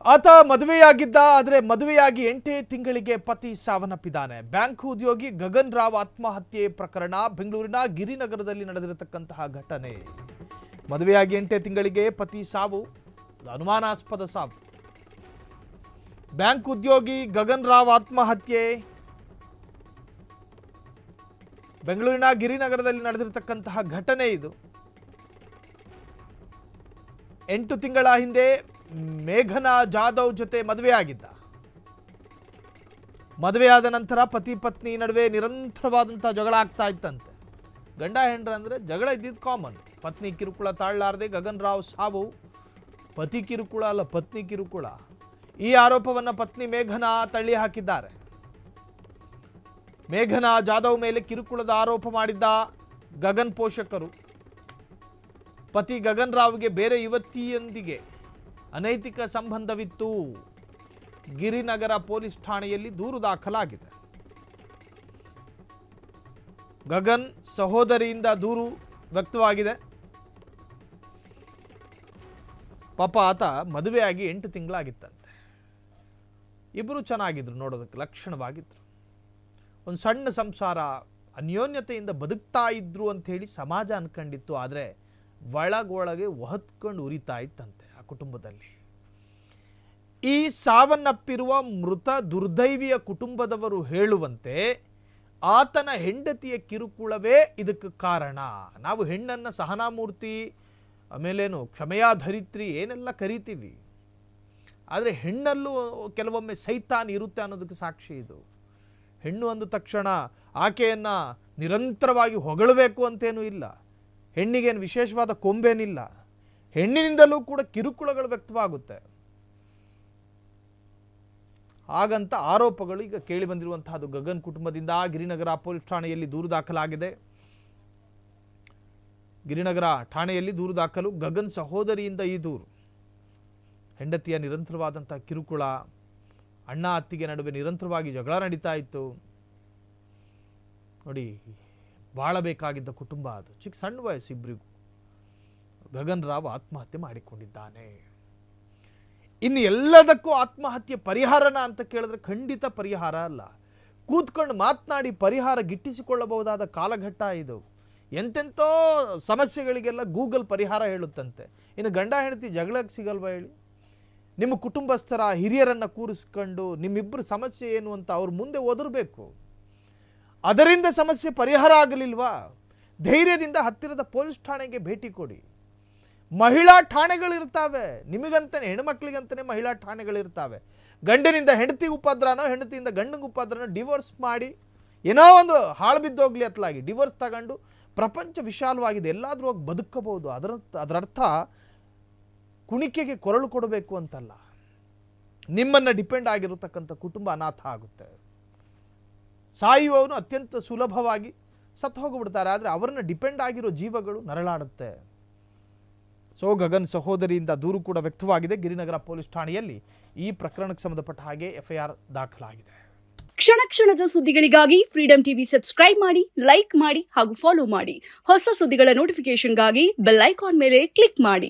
ಆತ ಮದುವೆಯಾಗಿದ್ದ. ಆದರೆ ಮದುವೆಯಾಗಿ 8 ತಿಂಗಳಿಗೆ ಪತಿ ಸಾವನ್ನಪ್ಪಿದ್ದಾನೆ. ಬ್ಯಾಂಕ್ ಉದ್ಯೋಗಿ ಗಗನ್ ರಾವ್ ಆತ್ಮಹತ್ಯೆ ಪ್ರಕರಣ ಬೆಂಗಳೂರಿನ ಗಿರಿನಗರದಲ್ಲಿ ನಡೆದಿರತಕ್ಕಂತಹ ಘಟನೆ. ಮದುವೆಯಾಗಿ 8 ತಿಂಗಳಿಗೆ ಪತಿ ಸಾವು, ಅನುಮಾನಾಸ್ಪದ ಸಾವು. ಬ್ಯಾಂಕ್ ಉದ್ಯೋಗಿ ಗಗನ್ ರಾವ್ ಆತ್ಮಹತ್ಯೆ ಬೆಂಗಳೂರಿನ ಗಿರಿನಗರದಲ್ಲಿ ನಡೆದಿರತಕ್ಕಂತಹ ಘಟನೆ ಇದು. 8 ತಿಂಗಳ ಹಿಂದೆ ಮೇಘನಾ ಜಾಧವ್ ಜೊತೆ ಮದುವೆಯಾಗಿದ್ದ. ಮದುವೆಯಾದ ನಂತರ ಪತಿ ಪತ್ನಿ ನಡುವೆ ನಿರಂತರವಾದಂತಹ ಜಗಳ ಆಗ್ತಾ ಇತ್ತಂತೆ. ಗಂಡ ಹೆಂಡ್ರ ಅಂದರೆ ಜಗಳ ಇದ್ದಿದ್ದು ಕಾಮನ್. ಪತ್ನಿ ಕಿರುಕುಳ ತಾಳಲಾರದೆ ಗಗನ್ ರಾವ್ ಸಾವು. ಪತಿ ಕಿರುಕುಳ ಅಲ್ಲ, ಪತ್ನಿ ಕಿರುಕುಳ. ಈ ಆರೋಪವನ್ನು ಪತ್ನಿ ಮೇಘನಾ ತಳ್ಳಿ ಹಾಕಿದ್ದಾರೆ. ಮೇಘನಾ ಜಾಧವ್ ಮೇಲೆ ಕಿರುಕುಳದ ಆರೋಪ ಮಾಡಿದ್ದ ಗಗನ್ ಪೋಷಕರು. ಪತಿ ಗಗನ್ ರಾವ್ಗೆ ಬೇರೆ ಯುವತಿಯೊಂದಿಗೆ ಅನೈತಿಕ ಸಂಬಂಧವಿತ್ತು. ಗಿರಿನಗರ ಪೊಲೀಸ್ ಠಾಣೆಯಲ್ಲಿ ದೂರು ದಾಖಲಾಗಿದೆ. ಗಗನ್ ಸಹೋದರಿಯಿಂದ ದೂರು ವ್ಯಕ್ತವಾಗಿದೆ. ಪಾಪ ಆತ ಮದುವೆಯಾಗಿ 8 ತಿಂಗಳಾಗಿತ್ತಂತೆ. ಇಬ್ಬರು ಚೆನ್ನಾಗಿದ್ರು, ನೋಡೋದಕ್ಕೆ ಲಕ್ಷಣವಾಗಿದ್ರು. ಒಂದು ಸಣ್ಣ ಸಂಸಾರ, ಅನ್ಯೋನ್ಯತೆಯಿಂದ ಬದುಕ್ತಾ ಇದ್ರು ಅಂತ ಹೇಳಿ ಸಮಾಜ ಅನ್ಕೊಂಡಿತ್ತು. ಆದರೆ ಒಳಗೊಳಗೆ ಹೊತ್ಕೊಂಡು ಉರಿತಾ ಇತ್ತಂತೆ ಆ ಕುಟುಂಬದಲ್ಲಿ. ಈ ಸಾವನ್ನಪ್ಪಿರುವ ಮೃತ ದುರ್ದೈವಿಯ ಕುಟುಂಬದವರು ಹೇಳುವಂತೆ ಆತನ ಹೆಂಡತಿಯ ಕಿರುಕುಳವೇ ಇದಕ್ಕೆ ಕಾರಣ. ನಾವು ಹೆಣ್ಣನ್ನು ಸಹನಾಮೂರ್ತಿ, ಆಮೇಲೇನು ಕ್ಷಮೆಯಾಧರಿತ್ರಿ ಏನೆಲ್ಲ ಕರಿತೀವಿ, ಆದರೆ ಹೆಣ್ಣಲ್ಲೂ ಕೆಲವೊಮ್ಮೆ ಸೈತಾನ್ ಇರುತ್ತೆ ಅನ್ನೋದಕ್ಕೆ ಸಾಕ್ಷಿ ಇದು. ಹೆಣ್ಣು ಅಂದ ತಕ್ಷಣ ಆಕೆಯನ್ನು ನಿರಂತರವಾಗಿ ಹೊಗಳಬೇಕು ಅಂತೇನೂ ಇಲ್ಲ. ಹೆಣ್ಣಿಗೇನು ವಿಶೇಷವಾದ ಕೊಂಬೇನಿಲ್ಲ. ಹೆಣ್ಣಿನಿಂದಲೂ ಕೂಡ ಕಿರುಕುಳಗಳು ವ್ಯಕ್ತವಾಗುತ್ತೆ. ಹಾಗಂತ ಆರೋಪಗಳು ಈಗ ಕೇಳಿ ಬಂದಿರುವಂತಹದ್ದು. ಗಗನ್ ಕುಟುಂಬದಿಂದ ಗಿರಿನಗರ ಪೊಲೀಸ್ ಠಾಣೆಯಲ್ಲಿ ದೂರು ದಾಖಲಾಗಿದೆ. ಗಿರಿನಗರ ಠಾಣೆಯಲ್ಲಿ ದೂರು ದಾಖಲು. ಗಗನ್ ಸಹೋದರಿಯಿಂದ ಈ ದೂರು. ಹೆಂಡತಿಯ ನಿರಂತರವಾದಂಥ ಕಿರುಕುಳ, ಅಣ್ಣ ಅತ್ತಿಗೆ ನಡುವೆ ನಿರಂತರವಾಗಿ ಜಗಳ ನಡೀತಾ ಇತ್ತು. ನೋಡಿ, ಬಾಳಬೇಕಾಗಿದ್ದ ಕುಟುಂಬ ಅದು. ಸಣ್ಣ ವಯಸ್ಸು ಇಬ್ಬರಿಗೂ. ಗಗನ್ ರಾವ್ ಆತ್ಮಹತ್ಯೆ ಮಾಡಿಕೊಂಡಿದ್ದಾನೆ. ಇನ್ನು ಎಲ್ಲದಕ್ಕೂ ಆತ್ಮಹತ್ಯೆ ಪರಿಹಾರನ ಅಂತ ಕೇಳಿದ್ರೆ ಖಂಡಿತ ಪರಿಹಾರ ಅಲ್ಲ. ಕೂತ್ಕೊಂಡು ಮಾತನಾಡಿ ಪರಿಹಾರ ಗಿಟ್ಟಿಸಿಕೊಳ್ಳಬಹುದಾದ ಕಾಲಘಟ್ಟ ಇದು. ಎಂತೆಂಥೋ ಸಮಸ್ಯೆಗಳಿಗೆಲ್ಲ ಗೂಗಲ್ ಪರಿಹಾರ ಹೇಳುತ್ತಂತೆ. ಇನ್ನು ಗಂಡ ಹೆಂಡತಿ ಜಗಳಕ್ಕೆ ಸಿಗಲ್ವಾ ಹೇಳಿ? ನಿಮ್ಮ ಕುಟುಂಬಸ್ಥರ ಹಿರಿಯರನ್ನು ಕೂರಿಸ್ಕೊಂಡು ನಿಮ್ಮಿಬ್ಬರು ಸಮಸ್ಯೆ ಏನು ಅಂತ ಅವ್ರ ಮುಂದೆ ಒದರಬೇಕು. ಅದರಿಂದ ಸಮಸ್ಯೆ ಪರಿಹಾರ ಆಗಲಿಲ್ವಾ? ಧೈರ್ಯದಿಂದ ಹತ್ತಿರದ ಪೊಲೀಸ್ ಠಾಣೆಗೆ ಭೇಟಿ ಕೊಡಿ. ಮಹಿಳಾ ಠಾಣೆಗಳಿರ್ತಾವೆ ನಿಮಗಂತಾನೆ, ಹೆಣ್ಮಕ್ಳಿಗಂತಾನೆ ಮಹಿಳಾ ಠಾಣೆಗಳಿರ್ತಾವೆ. ಗಂಡನಿಂದ ಹೆಂಡತಿಗೆ ಉಪದ್ರನೋ, ಹೆಂಡತಿಯಿಂದ ಗಂಡನಿಗೆ ಉಪದ್ರನೋ ಡಿವೋರ್ಸ್ ಮಾಡಿ ಏನೋ ಒಂದು ಹಾಳು ಬಿದ್ದೋಗ್ಲಿ ಅತ್ಲಾಗಿ ಡಿವೋರ್ಸ್ ತಗೊಂಡು ಪ್ರಪಂಚ ವಿಶಾಲವಾಗಿದೆ, ಎಲ್ಲಾದರೂ ಹೋಗಿ ಬದುಕಬಹುದು. ಅದರರ್ಥ ಕುಣಿಕೆಗೆ ಕೊರಳು ಕೊಡಬೇಕು ಅಂತಲ್ಲ. ನಿಮ್ಮನ್ನು ಡಿಪೆಂಡ್ ಆಗಿರತಕ್ಕಂಥ ಕುಟುಂಬ ಅನಾಥ ಆಗುತ್ತೆ. ಸಾಯುವವನು ಅತ್ಯಂತ ಸುಲಭವಾಗಿ ಸತ್ತು ಹೋಗಿಬಿಡ್ತಾರೆ, ಆದರೆ ಅವರನ್ನು ಡಿಪೆಂಡ್ ಆಗಿರೋ ಜೀವಗಳು ನರಳಾಡುತ್ತೆ. ಸೊ ಗಗನ್ ಸಹೋದರಿಯಿಂದ ದೂರು ಕೂಡ ವ್ಯಕ್ತವಾಗಿದೆ. ಗಿರಿನಗರ ಪೊಲೀಸ್ ಠಾಣೆಯಲ್ಲಿ ಈ ಪ್ರಕರಣಕ್ಕೆ ಸಂಬಂಧಪಟ್ಟ ಹಾಗೆ FIR ದಾಖಲಾಗಿದೆ. ಕ್ಷಣ ಕ್ಷಣದ ಸುದ್ದಿಗಳಿಗಾಗಿ ಫ್ರೀಡಂ ಟಿವಿ ಸಬ್ಸ್ಕ್ರೈಬ್ ಮಾಡಿ, ಲೈಕ್ ಮಾಡಿ ಹಾಗೂ ಫಾಲೋ ಮಾಡಿ. ಹೊಸ ಸುದ್ದಿಗಳ ನೋಟಿಫಿಕೇಶನ್ಗಾಗಿ ಬೆಲ್ ಐಕಾನ್ ಮೇಲೆ ಕ್ಲಿಕ್ ಮಾಡಿ.